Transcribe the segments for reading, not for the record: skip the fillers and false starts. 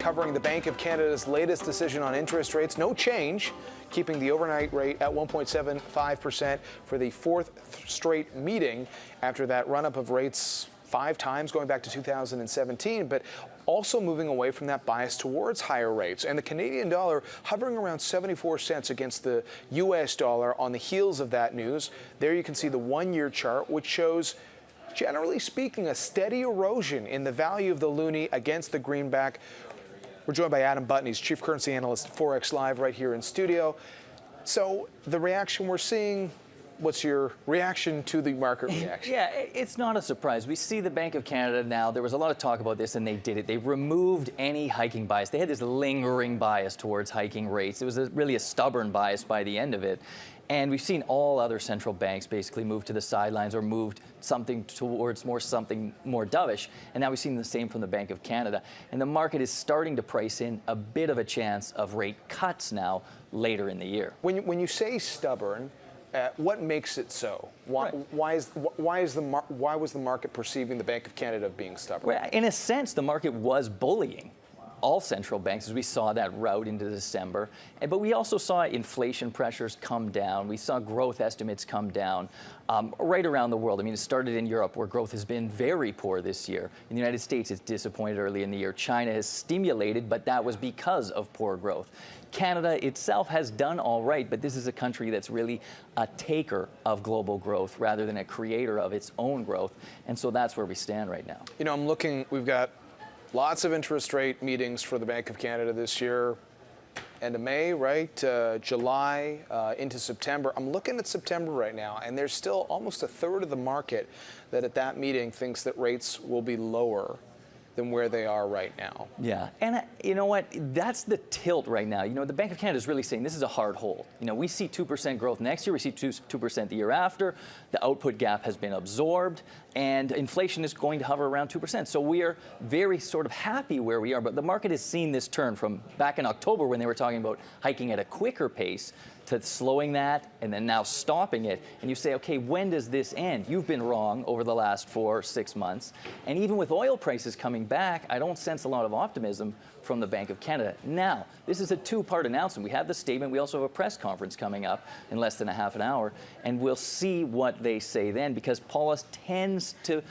covering the Bank of Canada's latest decision on interest rates. No change, keeping the overnight rate at 1.75% for the fourth straight meeting after that run-up of rates 5 times going back to 2017, but also moving away from that bias towards higher rates. And the Canadian dollar hovering around 74 cents against the U.S. dollar on the heels of that news. There you can see the one-year chart, which shows, generally speaking, a steady erosion in the value of the loonie against the greenback. We're joined by Adam Button. He's Chief Currency Analyst at Forex Live right here in studio. So the reaction we're seeing, what's your reaction to the market reaction? Yeah, it's not a surprise. We see the Bank of Canada now. There was a lot of talk about this, and they did it. They removed any hiking bias. They had this lingering bias towards hiking rates. It was really a stubborn bias by the end of it. And we've seen all other central banks basically move to the sidelines or moved something towards something more dovish. And now we've seen the same from the Bank of Canada. And the market is starting to price in a bit of a chance of rate cuts now later in the year. When you say stubborn, what makes it so? Why was the market perceiving the Bank of Canada being stubborn? Well, in a sense, the market was bullying all central banks as we saw that route into December. But we also saw inflation pressures come down. We saw growth estimates come down right around the world. I mean, it started in Europe, where growth has been very poor this year. In the United States, it's disappointed early in the year. China has stimulated, but that was because of poor growth. Canada itself has done all right, but this is a country that's really a taker of global growth rather than a creator of its own growth. And so that's where we stand right now. You know, I'm looking, we've got lots of interest rate meetings for the Bank of Canada this year. End of May, right? July into September. I'm looking at September right now, and there's still almost a third of the market that at that meeting thinks that rates will be lower than where they are right now. Yeah, and you know what? That's the tilt right now. You know, the Bank of Canada is really saying this is a hard hold. You know, we see 2% growth next year. We see 2% the year after. The output gap has been absorbed, and inflation is going to hover around 2%. So we are very sort of happy where we are, but the market has seen this turn from back in October when they were talking about hiking at a quicker pace to slowing that and then now stopping it. And you say, okay, when does this end? You've been wrong over the last 4 or 6 months. And even with oil prices coming back, I don't sense a lot of optimism from the Bank of Canada. Now, this is a two-part announcement. We have the statement. We also have a press conference coming up in less than a half an hour. And we'll see what they say then, because Poloz tends to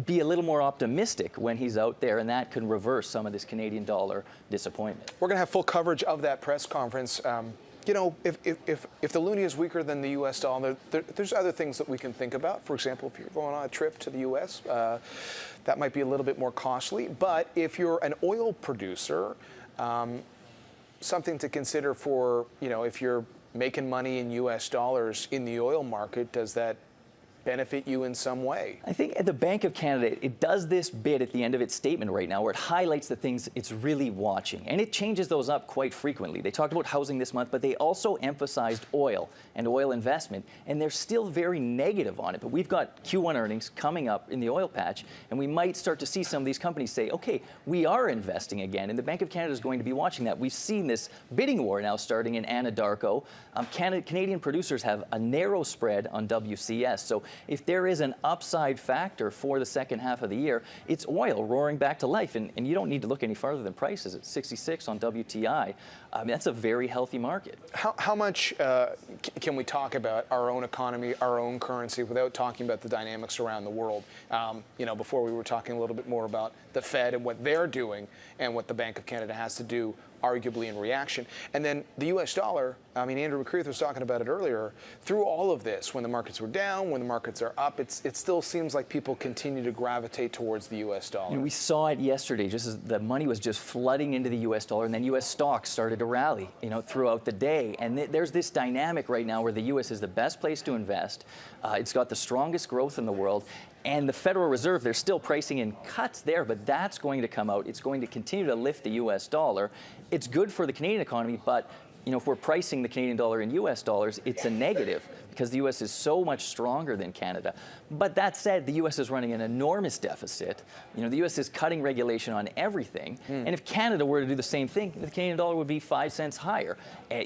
be a little more optimistic when he's out there, and that can reverse some of this Canadian dollar disappointment. We're going to have full coverage of that press conference. You know, if the loonie is weaker than the U.S. dollar, there's other things that we can think about. For example, if you're going on a trip to the U.S., that might be a little bit more costly. But if you're an oil producer, something to consider for, you know, if you're making money in U.S. dollars in the oil market, does that benefit you in some way? I think at the Bank of Canada, it does this bit at the end of its statement right now where it highlights the things it's really watching. And it changes those up quite frequently. They talked about housing this month, but they also emphasized oil and oil investment. And they're still very negative on it. But we've got Q1 earnings coming up in the oil patch, and we might start to see some of these companies say, okay, we are investing again. And the Bank of Canada is going to be watching that. We've seen this bidding war now starting in Anadarko. Canadian producers have a narrow spread on WCS. So if there is an upside factor for the second half of the year, it's oil roaring back to life. And you don't need to look any farther than prices. It's 66 on WTI. I mean, that's a very healthy market. How much can we talk about our own economy, our own currency, without talking about the dynamics around the world? You know, before we were talking a little bit more about the Fed and what they're doing and what the Bank of Canada has to do, arguably in reaction. And then the U.S. dollar, I mean, Andrew McCreath was talking about it earlier, through all of this, when the markets were down, when the markets are up, it still seems like people continue to gravitate towards the U.S. dollar. And we saw it yesterday, just as the money was just flooding into the U.S. dollar, and then U.S. stocks started to rally, you know, throughout the day. And there's this dynamic right now where the U.S. is the best place to invest. It's got the strongest growth in the world. And the Federal Reserve, they're still pricing in cuts there, but that's going to come out. It's going to continue to lift the U.S. dollar. It's good for the Canadian economy, but you know, if we're pricing the Canadian dollar in U.S. dollars, it's a negative because the U.S. is so much stronger than Canada. But that said, the U.S. is running an enormous deficit. You know, the U.S. is cutting regulation on everything. And if Canada were to do the same thing, the Canadian dollar would be 5 cents higher.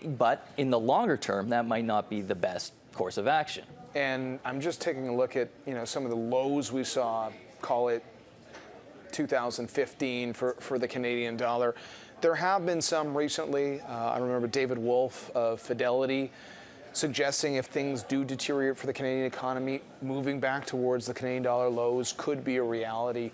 But in the longer term, that might not be the best course of action. And I'm just taking a look at, you know, some of the lows we saw, call it 2015 for the Canadian dollar. There have been some recently. I remember David Wolf of Fidelity suggesting if things do deteriorate for the Canadian economy, moving back towards the Canadian dollar lows could be a reality.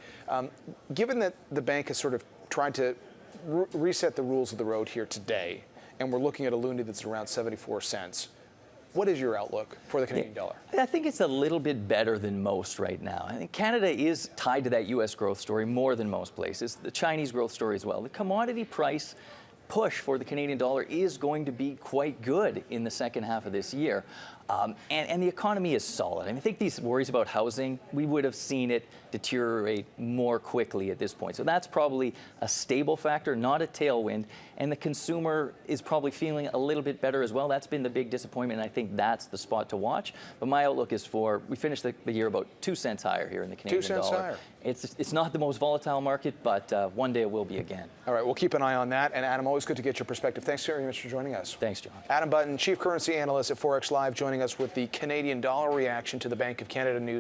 Given that the bank has sort of tried to reset the rules of the road here today, and we're looking at a loonie that's around 74 cents, what is your outlook for the Canadian dollar? I think it's a little bit better than most right now. I think Canada is tied to that U.S. growth story more than most places, the Chinese growth story as well. The commodity price push for the Canadian dollar is going to be quite good in the second half of this year. And the economy is solid. I think these worries about housing, we would have seen it deteriorate more quickly at this point. So that's probably a stable factor, not a tailwind. And the consumer is probably feeling a little bit better as well. That's been the big disappointment, and I think that's the spot to watch. But my outlook is we finished the year about 2 cents higher here in the Canadian dollar. 2 cents higher. It's not the most volatile market, but one day it will be again. All right, we'll keep an eye on that. And Adam, always good to get your perspective. Thanks very much for joining us. Thanks, John. Adam Button, Chief Currency Analyst at Forex Live, joining us with the Canadian dollar reaction to the Bank of Canada news.